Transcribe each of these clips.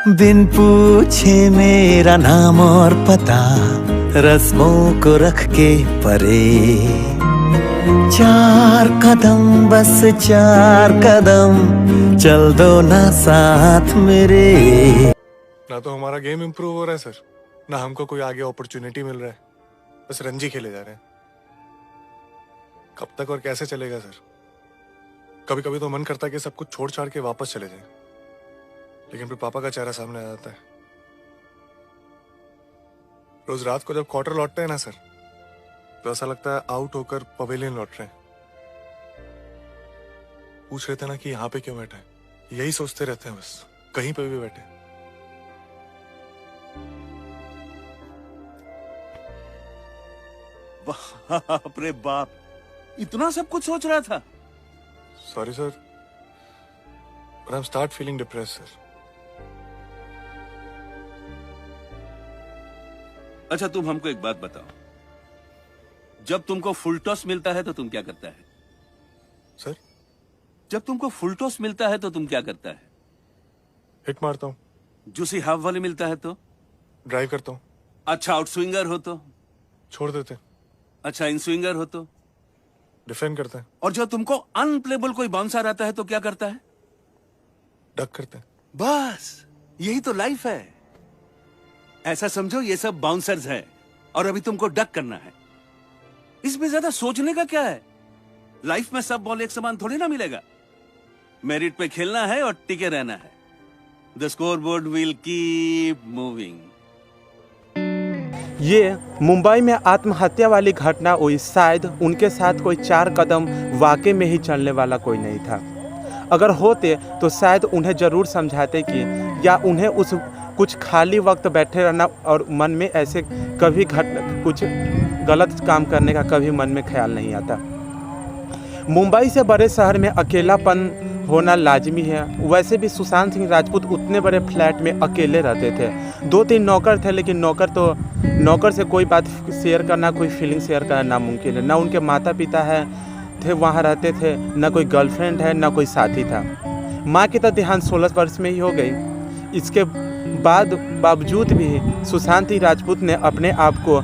बिन पूछे मेरा नाम और पता, रस्मों को रख के परे, 4 कदम बस 4 कदम चल दो ना साथ मेरे। ना तो हमारा गेम इम्प्रूव हो रहा है सर, ना हमको कोई आगे अपॉर्चुनिटी मिल रहा है, बस रणजी खेले जा रहे हैं। कब तक और कैसे चलेगा सर? कभी कभी तो मन करता है कि सब कुछ छोड़ छाड़ के वापस चले जाएं, लेकिन फिर पापा का चेहरा सामने आ जाता है। रोज रात को जब क्वार्टर लौटते हैं ना सर, तो ऐसा लगता है आउट होकर पवेलियन लौट रहे हैं। पूछ रहे थे ना कि यहाँ पे क्यों बैठे हैं, यही सोचते रहते हैं बस, कहीं पे भी बैठे। बाप रे बाप, इतना सब कुछ सोच रहा था। Sorry sir, but I'm start feeling depressed sir. अच्छा तुम हमको एक बात बताओ, जब तुमको फुल टॉस मिलता है तो तुम क्या करता है? सर जब तुमको फुल टॉस मिलता है तो तुम क्या करता है? हिट मारता हूँ। जूसी हाफ वाले मिलता है तो? ड्राइव करता हूँ। अच्छा आउट स्विंगर हो तो? छोड़ देते। अच्छा इन स्विंगर हो तो? डिफेंड करते हैं। और जब तुमको अनप्लेबल कोई बाउंसर आता है तो क्या करता है? डक करते हैं। बस यही तो लाइफ है। ऐसा समझो ये सब बाउंसर्स है और अभी तुमको डक करना है। इसमें ज्यादा सोचने का क्या है? लाइफ में सब बॉल एक समान थोड़ी ना मिलेगा। मेरिट पे खेलना है और टिके रहना है। The score board will keep moving. ये मुंबई में आत्महत्या वाली घटना हुई, शायद उनके साथ कोई 4 कदम वाकई में ही चलने वाला कोई नहीं था। अगर होते तो शायद उन्हें ज़रूर समझाते कि, या उन्हें उस कुछ खाली वक्त बैठे रहना और मन में ऐसे कभी कुछ गलत काम करने का कभी मन में ख्याल नहीं आता। मुंबई से बड़े शहर में अकेलापन होना लाजमी है। वैसे भी सुशांत सिंह राजपूत उतने बड़े फ्लैट में अकेले रहते थे। 2-3 नौकर थे, लेकिन नौकर से कोई बात शेयर करना, कोई फीलिंग शेयर करना नामुमकिन है। ना उनके माता पिता थे वहाँ रहते थे, ना कोई गर्लफ्रेंड है, ना कोई साथी था। माँ की तो देहांत 16 वर्ष में ही हो गई। इसके बावजूद भी सुशांत सिंह राजपूत ने अपने आप को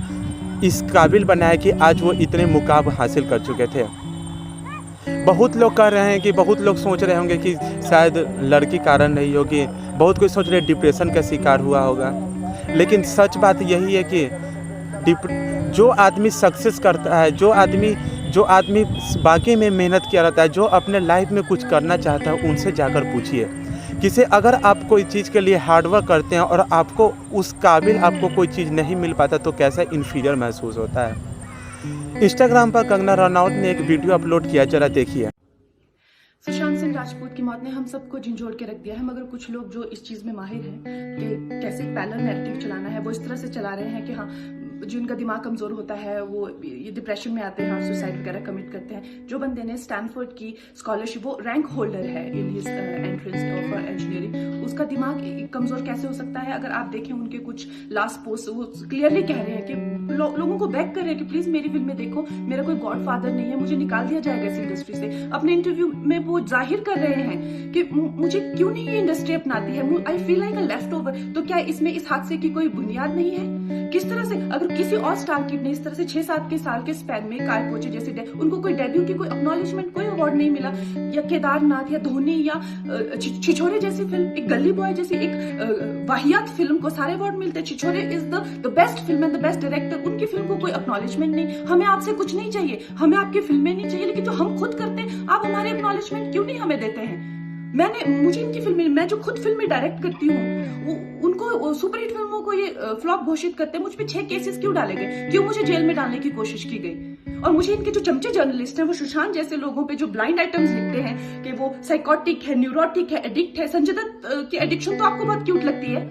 इस काबिल बनाया कि आज वो इतने मुकाम हासिल कर चुके थे। बहुत लोग कह रहे हैं कि, बहुत लोग सोच रहे होंगे कि शायद लड़की कारण नहीं होगी, बहुत कोई सोच रहे डिप्रेशन का शिकार हुआ होगा। लेकिन सच बात यही है कि जो आदमी सक्सेस करता है, जो आदमी बाकी में मेहनत किया रहता है, जो अपने लाइफ में कुछ करना चाहता है, उनसे जाकर पूछिए किसे। अगर आप कोई चीज़ के लिए हार्डवर्क करते हैं और आपको उस काबिल आपको कोई चीज़ नहीं मिल पाता तो कैसा इन्फीरियर महसूस होता है। इंस्टाग्राम पर कंगना रनौत ने एक वीडियो अपलोड किया, जरा देखिए। सुशांत सिंह राजपूत की मौत ने हम सबको झंझोड़ के रख दिया है, मगर कुछ लोग जो इस चीज में माहिर हैं कि कैसे पैरेलल नैरेटिव चलाना है, वो इस तरह से चला रहे हैं कि हाँ, जिनका दिमाग कमजोर होता है वो ये डिप्रेशन में आते हैं, सुसाइड वगैरह कमिट करते हैं। जो बंदे ने स्टैनफोर्ड की स्कॉलरशिप, वो रैंक होल्डर है in his entrance for engineering, उसका दिमाग कमजोर कैसे हो सकता है? अगर आप देखें उनके कुछ लास्ट पोस्ट, वो क्लियरली कह रहे हैं कि लोगों को बैक कर रहे हैं कि प्लीज मेरी फिल्म में देखो, मेरा कोई गॉड फादर नहीं है, मुझे निकाल दिया जाएगा इस इंडस्ट्री से। अपने इंटरव्यू में वो जाहिर कर रहे हैं कि मुझे क्यों नहीं ये इंडस्ट्री अपनाती है, I feel like a left over. तो क्या इसमें इस हादसे की कोई बुनियाद नहीं है? किस तरह से अगर किसी और स्टार किड ने इस तरह से 6-7 साल के स्पैन में काय पोचे जैसे उनको कोई डेब्यू की कोई एक्नॉलेजमेंट, कोई अवार्ड नहीं मिला, या केदारनाथ या धोनी या छिछोरे जैसी फिल्म, एक गली बॉय जैसी एक वाहियात फिल्म को सारे अवार्ड मिलते हैं। Chhichhore is the best film and the best director, उनकी फिल्म को कोई एक्नॉलेजमेंट नहीं। हमें आपसे कुछ नहीं चाहिए, हमें आपकी फिल्में नहीं चाहिए, लेकिन जो हम खुद करते हैं आप हमारे एक्नॉलेजमेंट क्यों नहीं हमें देते हैं? मुझे इनकी फिल्में, मैं जो खुद फिल्में डायरेक्ट करती हूँ, उनको सुपरहिट फिल्मों को ये फ्लॉप घोषित करते हैं। मुझ पे 6 केसेस क्यों डाले गए, क्यों मुझे जेल में डालने की कोशिश की गई? और मुझे इनके जो चमचे जर्नलिस्ट हैं, वो सुशांत जैसे लोगों पे जो ब्लाइंड आइटम्स लिखते हैं कि वो साइकोटिक है, न्यूरोटिक है, एडिक्ट है। संजय दत्त की एडिक्शन तो आपको बहुत क्यूट लगती है।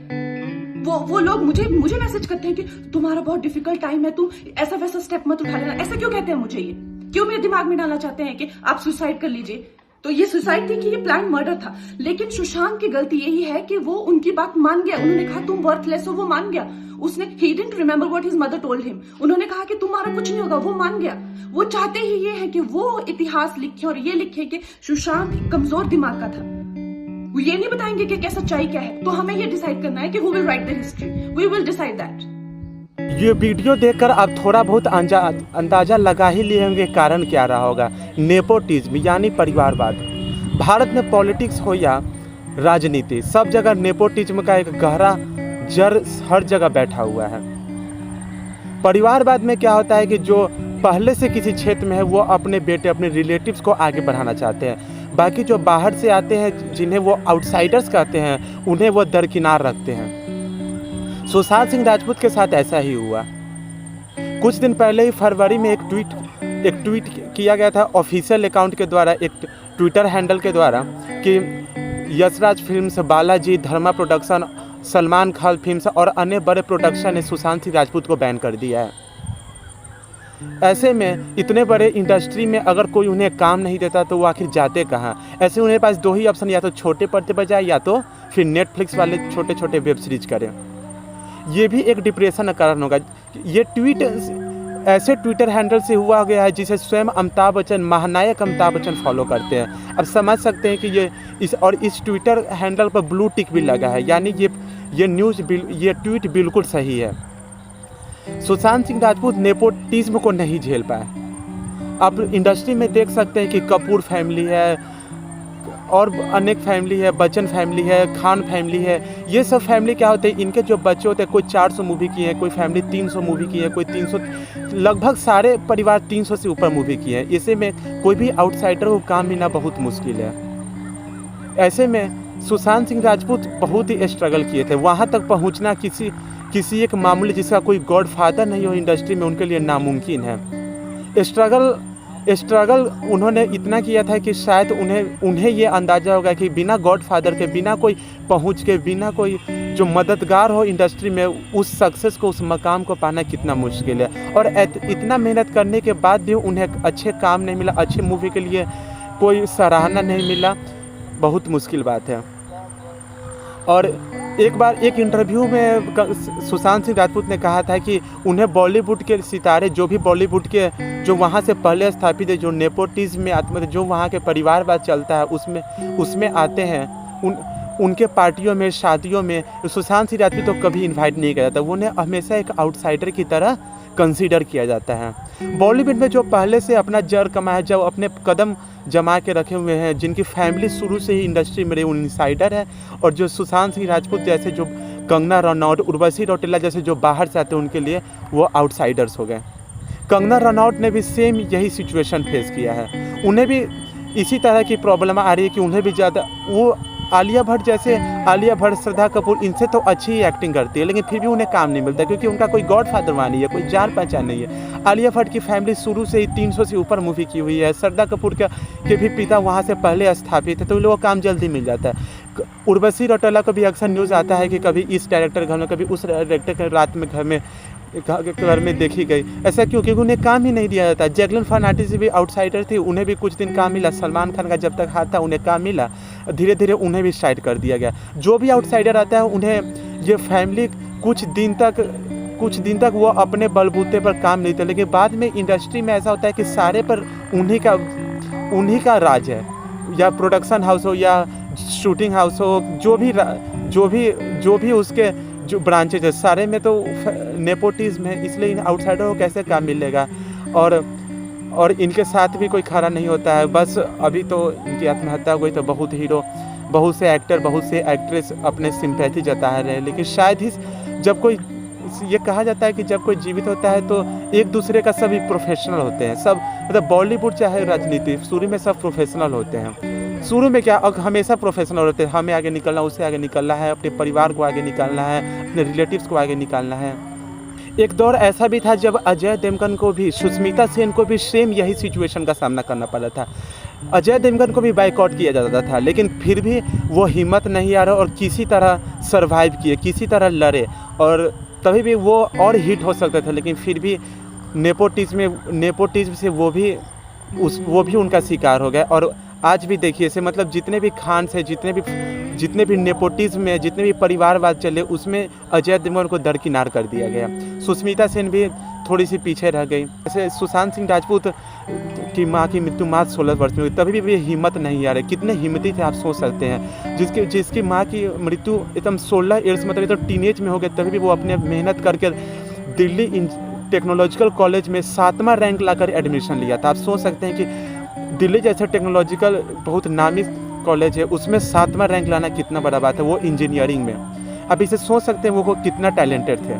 वो लोग मुझे मैसेज करते हैं कि तुम्हारा बहुत डिफिकल्ट टाइम है, तुम ऐसा वैसा स्टेप मत उठा लेना। ऐसा क्यों कहते हैं मुझे? ये क्यों मेरे दिमाग में डालना चाहते हैं कि आप सुसाइड कर लीजिए? तो ये सुसाइड थी कि ये प्लान मर्डर था? लेकिन सुशांत की गलती यही है कि वो उनकी बात मान गया। उन्होंने कहा तुम वर्थलेस हो, वो मान गया। उसने he didn't remember what his mother told him। उन्होंने कहा कि तुम्हारा कुछ नहीं होगा, वो मान गया। वो चाहते ही ये है कि वो इतिहास लिखे और ये लिखे कि सुशांत कमजोर दिमाग का था। वो ये नहीं बताएंगे कि क्या सच्चाई क्या है। तो हमें ये डिसाइड करना है कि who will write the history, we will decide that. ये वीडियो देखकर आप थोड़ा बहुत अंदाजा लगा ही लिए होंगे कारण क्या रहा होगा। नेपोटिज्म यानी परिवारवाद। भारत में पॉलिटिक्स हो या राजनीति, सब जगह नेपोटिज्म का एक गहरा जड़ हर जगह बैठा हुआ है। परिवारवाद में क्या होता है कि जो पहले से किसी क्षेत्र में है वो अपने बेटे अपने रिलेटिव्स को आगे बढ़ाना चाहते हैं, बाकी जो बाहर से आते हैं जिन्हें वो आउटसाइडर्स कहते हैं उन्हें वो दरकिनार रखते हैं। सुशांत सिंह राजपूत के साथ ऐसा ही हुआ। कुछ दिन पहले ही फरवरी में एक ट्वीट किया गया था ऑफिशियल अकाउंट के द्वारा, एक ट्विटर हैंडल के द्वारा, कि यशराज फिल्म्स, बालाजी, धर्मा प्रोडक्शन, सलमान खान फिल्म्स और अन्य बड़े प्रोडक्शन ने सुशांत सिंह राजपूत को बैन कर दिया है। ऐसे में इतने बड़े इंडस्ट्री में अगर कोई उन्हें काम नहीं देता तो वो आखिर जाते कहाँ। ऐसे उन्हें पास दो ही ऑप्शन, या तो छोटे पर्दे पर जाए या तो फिर नेटफ्लिक्स वाले छोटे छोटे वेब सीरीज करें। ये भी एक डिप्रेशन का कारण होगा। ये ट्वीट ऐसे ट्विटर हैंडल से हुआ गया है जिसे स्वयं अमिताभ बच्चन, महानायक अमिताभ बच्चन फॉलो करते हैं। अब समझ सकते हैं कि ये इस ट्विटर हैंडल पर ब्लू टिक भी लगा है, यानी ये ट्वीट बिल्कुल सही है। सुशांत सिंह राजपूत नेपोटिज्म को नहीं झेल पाए। आप इंडस्ट्री में देख सकते हैं कि कपूर फैमिली है और अनेक फैमिली है, बच्चन फैमिली है, खान फैमिली है। ये सब फैमिली क्या होते हैं, इनके जो बच्चे होते हैं कोई 400 मूवी की है, कोई फैमिली 300 मूवी की है, कोई 300, लगभग सारे परिवार 300 से ऊपर मूवी की है। ऐसे में कोई भी आउटसाइडर को काम मिलना बहुत मुश्किल है। ऐसे में सुशांत सिंह राजपूत बहुत ही स्ट्रगल किए थे। वहाँ तक पहुँचना किसी एक मामूली जिसका कोई गॉड फादर नहीं हो इंडस्ट्री में उनके लिए नामुमकिन है। स्ट्रगल उन्होंने इतना किया था कि शायद उन्हें ये अंदाज़ा होगा कि बिना गॉड फादर के, बिना कोई पहुंच के, बिना कोई जो मददगार हो इंडस्ट्री में, उस सक्सेस को, उस मकाम को पाना कितना मुश्किल है। और इतना मेहनत करने के बाद भी उन्हें अच्छे काम नहीं मिला, अच्छी मूवी के लिए कोई सराहना नहीं मिला, बहुत मुश्किल बात है। और एक बार एक इंटरव्यू में सुशांत सिंह राजपूत ने कहा था कि उन्हें बॉलीवुड के सितारे, जो भी बॉलीवुड के जो वहाँ से पहले स्थापित है, जो नेपोटिज्म में आत्म, जो वहाँ के परिवारवाद चलता है उसमें आते हैं, उनके पार्टियों में, शादियों में सुशांत सिंह राजपूत तो कभी इन्वाइट नहीं किया जाता। उन्हें हमेशा एक आउटसाइडर की तरह कंसीडर किया जाता है। बॉलीवुड में जो पहले से अपना जड़ कमाया, जो अपने कदम जमा के रखे हुए हैं, जिनकी फैमिली शुरू से ही इंडस्ट्री में रही, उन इनसाइडर है। और जो सुशांत सिंह राजपूत जैसे, जो कंगना रनौत, उर्वशी रौटेला जैसे जो बाहर से आते हैं, उनके लिए वो आउटसाइडर्स हो गए। कंगना रनौत ने भी सेम यही सिचुएशन फेस किया है। उन्हें भी इसी तरह की प्रॉब्लम आ रही है कि उन्हें भी ज़्यादा, वो आलिया भट्ट, श्रद्धा कपूर, इनसे तो अच्छी ही एक्टिंग करती है, लेकिन फिर भी उन्हें काम नहीं मिलता क्योंकि उनका कोई गॉड फादर वहाँ नहीं है, कोई जान पहचान नहीं है। आलिया भट्ट की फैमिली शुरू से ही 300 से ऊपर मूवी की हुई है। श्रद्धा कपूर के भी पिता वहाँ से पहले स्थापित है, तो लोगों को काम जल्दी मिल जाता है। उर्वशी रौटेला को भी अक्सर न्यूज़ आता है कि कभी इस डायरेक्टर घर में, कभी उस डायरेक्टर के रात में घर में देखी गई। ऐसा क्यों? क्योंकि उन्हें काम ही नहीं दिया जाता। जैकलिन फर्नांडिस भी आउटसाइडर थी, उन्हें भी कुछ दिन काम मिला। सलमान खान का जब तक हाथ था उन्हें काम मिला, धीरे धीरे उन्हें भी साइड कर दिया गया। जो भी आउटसाइडर आता है उन्हें ये फैमिली कुछ दिन तक वो अपने बलबूते पर काम नहीं देते, लेकिन बाद में इंडस्ट्री में ऐसा होता है कि सारे पर उन्हीं का राज है, या प्रोडक्शन हाउस हो या शूटिंग हाउस हो, जो भी उसके जो ब्रांचेज है, सारे में तो नेपोटिज्म है। इसलिए इन आउटसाइडर को कैसे काम मिलेगा? और इनके साथ भी कोई खड़ा नहीं होता है। बस अभी तो इनकी आत्महत्या हो गई तो बहुत हीरो, बहुत से एक्टर, बहुत से एक्ट्रेस अपने सिंपैथी जता रहे हैं, लेकिन शायद ही जब कोई, ये कहा जाता है कि जब कोई जीवित होता है तो एक दूसरे का सभी प्रोफेशनल होते हैं। सब मतलब बॉलीवुड चाहे राजनीति, शुरू में सब प्रोफेशनल होते हैं। शुरू में क्या, हमेशा प्रोफेशनल होते हैं। हमें आगे निकलना, उसे आगे निकलना है, अपने परिवार को आगे निकालना है, अपने रिलेटिव्स को आगे निकालना है। एक दौर ऐसा भी था जब अजय देवगन को भी, सुष्मिता सेन को भी सेम यही सिचुएशन का सामना करना पड़ा था। अजय देवगन को भी बाइकआउट किया जाता था, लेकिन फिर भी वो हिम्मत नहीं आ रहा और किसी तरह सर्वाइव किए, किसी तरह लड़े, और तभी भी वो और हिट हो सकते थे। लेकिन फिर भी नेपोटिज्म से वो भी उनका शिकार हो गए। और आज भी देखिए से, मतलब जितने भी खान से, जितने भी नेपोटिज्म में, जितने भी परिवारवाद चले, उसमें अजय देवगन को दरकिनार कर दिया गया। सुष्मिता सेन भी थोड़ी सी पीछे रह गई। जैसे सुशांत सिंह राजपूत की माँ की मृत्यु मात्र 16 वर्ष में हुई, तभी भी हिम्मत नहीं आ रही। कितने हिम्मती थे आप सोच सकते हैं। जिसकी माँ की मृत्यु एकदम 16 ईयर्स मतलब तो टीनेज में हो गए, तभी भी वो अपने मेहनत करके दिल्ली टेक्नोलॉजिकल कॉलेज में 7वां रैंक लाकर एडमिशन लिया था। आप सोच सकते हैं कि दिल्ली जैसे टेक्नोलॉजिकल बहुत नामी कॉलेज है, उसमें 7वां रैंक लाना कितना बड़ा बात है, वो इंजीनियरिंग में। अब इसे सोच सकते हैं वो कितना टैलेंटेड थे।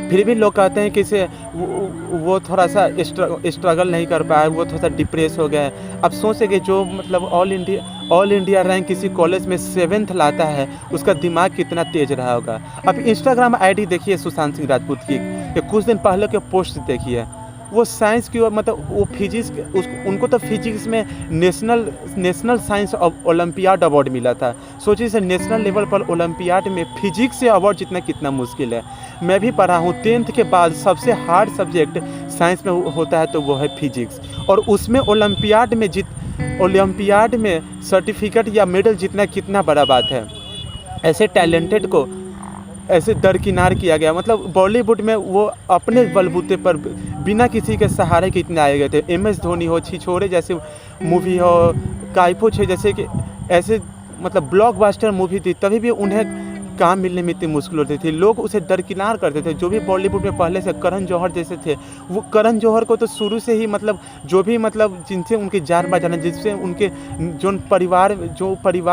फिर भी लोग कहते हैं कि इसे वो थोड़ा सा स्ट्रगल नहीं कर पाया, वो थोड़ा सा डिप्रेस हो गया। अब सोचें कि जो मतलब ऑल इंडिया रैंक किसी कॉलेज में 7th लाता है, उसका दिमाग कितना तेज रहा होगा। अब इंस्टाग्राम आईडी देखिए सुशांत सिंह राजपूत की, कुछ दिन पहले के पोस्ट देखिए। वो साइंस की मतलब वो फिजिक्स, उनको तो फिजिक्स में नेशनल साइंस ओलंपियाड अवार्ड मिला था। सोचिए से नेशनल लेवल पर ओलंपियाड में फिजिक्स से अवार्ड जीतना कितना मुश्किल है। मैं भी पढ़ा हूँ, 10th के बाद सबसे हार्ड सब्जेक्ट साइंस में होता है तो वो है फिजिक्स, और उसमें ओलंपियाड में सर्टिफिकेट या मेडल जीतना कितना बड़ा बात है। ऐसे टैलेंटेड को ऐसे दरकिनार किया गया। मतलब बॉलीवुड में वो अपने बलबूते पर बिना किसी के सहारे के इतने आए गए थे। MS धोनी हो, छिछोरे जैसे मूवी हो, काइपो 6 जैसे कि ऐसे मतलब ब्लॉकबस्टर मूवी थी, तभी भी उन्हें काम मिलने में इतनी मुश्किल होती थी। लोग उसे दरकिनार करते थे। जो भी बॉलीवुड में पहले से करण जौहर जैसे थे, वो करण जौहर को तो शुरू से ही मतलब जो भी मतलब जिनसे उनकी जान पहचान, जिससे उनके जो परिवार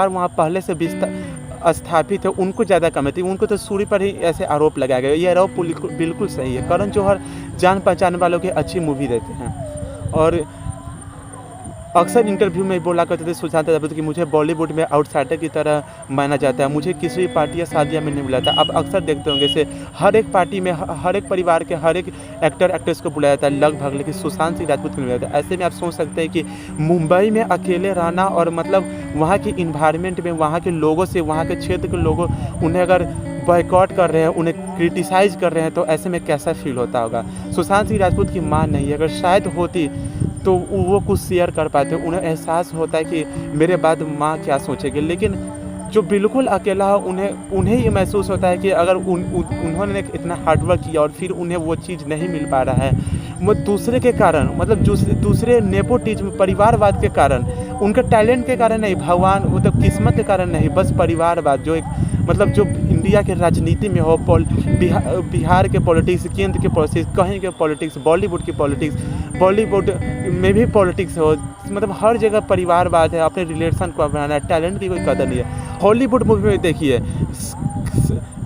वहाँ पहले से स्थापित है, उनको ज़्यादा कम थी। उनको तो सूर्य पर ही ऐसे आरोप लगाया गया। ये आरोप बिल्कुल सही है। करण जौहर जान पहचान वालों की अच्छी मूवी देते हैं, और अक्सर इंटरव्यू में बोला करते थे सुशांत राजपूत कि मुझे बॉलीवुड में आउटसाइडर की तरह माना जाता है, मुझे किसी भी पार्टी या शादियाँ में नहीं बुलाता। आप अक्सर देखते होंगे से हर एक पार्टी में हर एक परिवार के हर एक एक्टर एक्ट्रेस को बुलाया जाता है लगभग, लेकिन सुशांत सिंह राजपूत को नहीं बुलाया जाता। ऐसे में आप सोच सकते हैं कि मुंबई में अकेले रहना और मतलब वहाँ की इन्वायरमेंट में वहाँ के लोगों से, वहाँ के क्षेत्र के लोगों उन्हें अगर बॉयकॉट कर रहे हैं, उन्हें क्रिटिसाइज़ कर रहे हैं, तो ऐसे में कैसा फील होता होगा। सुशांत सिंह राजपूत की माँ नहीं है, अगर शायद होती तो वो कुछ शेयर कर पाते। उन्हें एहसास होता है कि मेरे बाद माँ क्या सोचेगी, लेकिन जो बिल्कुल अकेला है उन्हें ये महसूस होता है कि अगर उन्होंने इतना हार्डवर्क किया और फिर उन्हें वो चीज़ नहीं मिल पा रहा है, वो दूसरे के कारण, मतलब दूसरे नेपोटिज्म परिवारवाद के कारण, उनके टैलेंट के कारण नहीं, भगवान मतलब किस्मत के कारण नहीं, बस परिवारवाद जो एक मतलब जो इंडिया के राजनीति में हो, बिहार के पॉलिटिक्स, केंद्र के पॉलिटिक्स, कहीं के पॉलिटिक्स, बॉलीवुड की पॉलिटिक्स, बॉलीवुड में भी पॉलिटिक्स हो, मतलब हर जगह परिवारवाद है। अपने रिलेशन को बनाना है, टैलेंट की कोई कदर नहीं है। हॉलीवुड मूवी में देखिए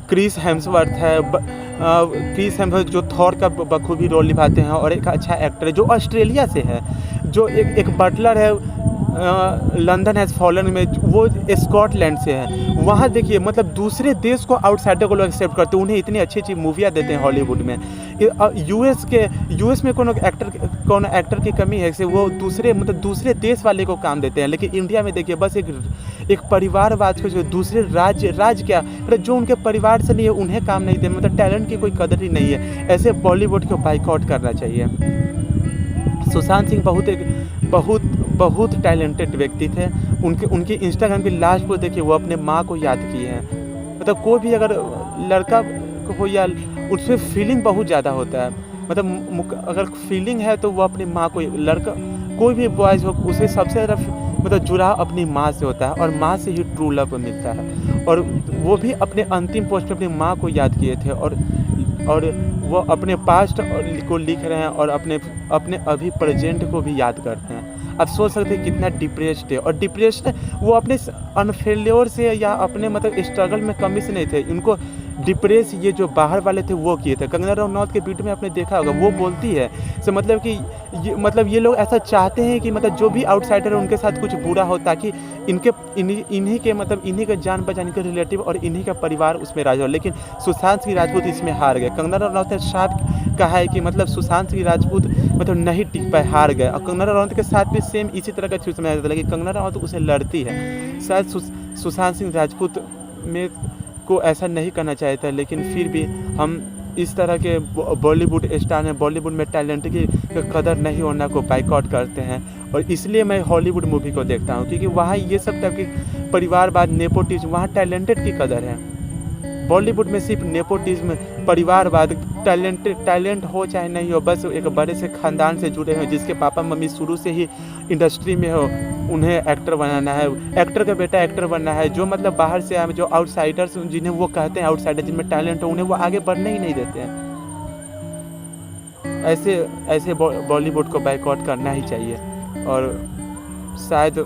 क्रिस हेम्सवर्थ है, क्रिस हेम्सवर्थ जो थॉर का बखूबी रोल निभाते हैं, और एक अच्छा एक्टर है जो ऑस्ट्रेलिया से है, जो एक बटलर है लंदन हैज़ फॉलन में, वो स्कॉटलैंड से है। वहाँ देखिए मतलब दूसरे देश को आउटसाइडर को लोग एक्सेप्ट करते हैं, उन्हें इतनी अच्छी अच्छी मूवियाँ देते हैं हॉलीवुड में। यूएस में कोनो एक्टर की कमी है, वो दूसरे देश वाले को काम देते हैं, लेकिन इंडिया में देखिए बस एक परिवारवाद को जो दूसरे राज्य क्या मतलब जो उनके परिवार से नहीं है उन्हें काम नहीं देते, मतलब टैलेंट की कोई कदर ही नहीं है। ऐसे बॉलीवुड को बाइकआउट करना चाहिए। सुशांत सिंह बहुत टैलेंटेड व्यक्ति थे। उनके इंस्टाग्राम की लास्ट पोस्ट देखिए, वो अपने माँ को याद किए हैं। मतलब कोई भी अगर लड़का हो या उसमें फीलिंग बहुत ज़्यादा होता है, मतलब अगर फीलिंग है तो वो अपनी माँ को, लड़का कोई भी बॉयज़ हो उसे सबसे ज़्यादा मतलब जुड़ाव अपनी माँ से होता है, और माँ से ही ट्रू लव मिलता है। और वो भी अपने अंतिम पोस्ट में अपनी माँ को याद किए थे, और वो अपने पास्ट को लिख रहे हैं और अपने अभी प्रेजेंट को भी याद करते हैं। अब सोच सकते हैं कितना डिप्रेस्ड है, और डिप्रेस्ड वो अपने अनफेल्योर से या अपने मतलब स्ट्रगल में कमी से नहीं थे, उनको डिप्रेस ये जो बाहर वाले थे वो किए थे। कंगना रनौत के वीडियो में आपने देखा होगा, वो बोलती है से मतलब कि ये लोग ऐसा चाहते हैं कि मतलब जो भी आउटसाइडर है उनके साथ कुछ बुरा हो, ताकि इन्हीं के जान पहचान के रिलेटिव और इन्हीं का परिवार उसमें राज हो। लेकिन सुशांत सिंह राजपूत इसमें हार गए। कंगना रनौत ने साफ कहा है कि मतलब सुशांत सिंह राजपूत मतलब नहीं टिक पाए, हार गए। और कंगना रनौत के साथ भी सेम इसी तरह का चीज़ समझा जाता है, लेकिन कंगना रनौत उसे लड़ती है। शायद सुशांत सिंह राजपूत में को ऐसा नहीं करना चाहिए था, लेकिन फिर भी हम इस तरह के बॉलीवुड स्टार में, बॉलीवुड में टैलेंट की कदर नहीं होना को बाइकआउट करते हैं। और इसलिए मैं हॉलीवुड मूवी को देखता हूँ, क्योंकि वहाँ ये सब टाइप की परिवारवाद, नेपोटिज्म, वहाँ टैलेंटेड की कदर है। बॉलीवुड में सिर्फ नेपोटिज्म, परिवारवाद, टैलेंट हो चाहे नहीं हो, बस एक बड़े से ख़ानदान से जुड़े हैं जिसके पापा मम्मी शुरू से ही इंडस्ट्री में हो, उन्हें एक्टर बनाना है, एक्टर का बेटा एक्टर बनना है। जो मतलब बाहर से आए, जो आउटसाइडर्स जिन्हें वो कहते हैं आउटसाइडर, जिनमें टैलेंट हो, उन्हें वो आगे बढ़ने ही नहीं देते हैं। ऐसे बॉलीवुड को बाइकआउट करना ही चाहिए। और शायद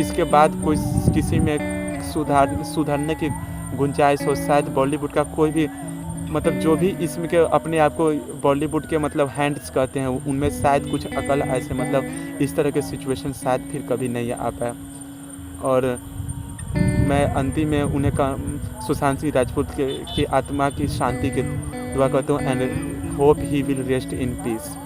इसके बाद कोई किसी में सुधरने की गुंजाइश हो। शायद बॉलीवुड का कोई भी मतलब जो भी इसमें के अपने आप को बॉलीवुड के मतलब हैंड्स कहते हैं, उनमें शायद कुछ अकल ऐसे मतलब इस तरह के सिचुएशन शायद फिर कभी नहीं आ पाए। और मैं अंतिम में उन्हें सुशांत सिंह राजपूत की आत्मा की शांति की दुआ करता हूँ and hope he will rest in peace.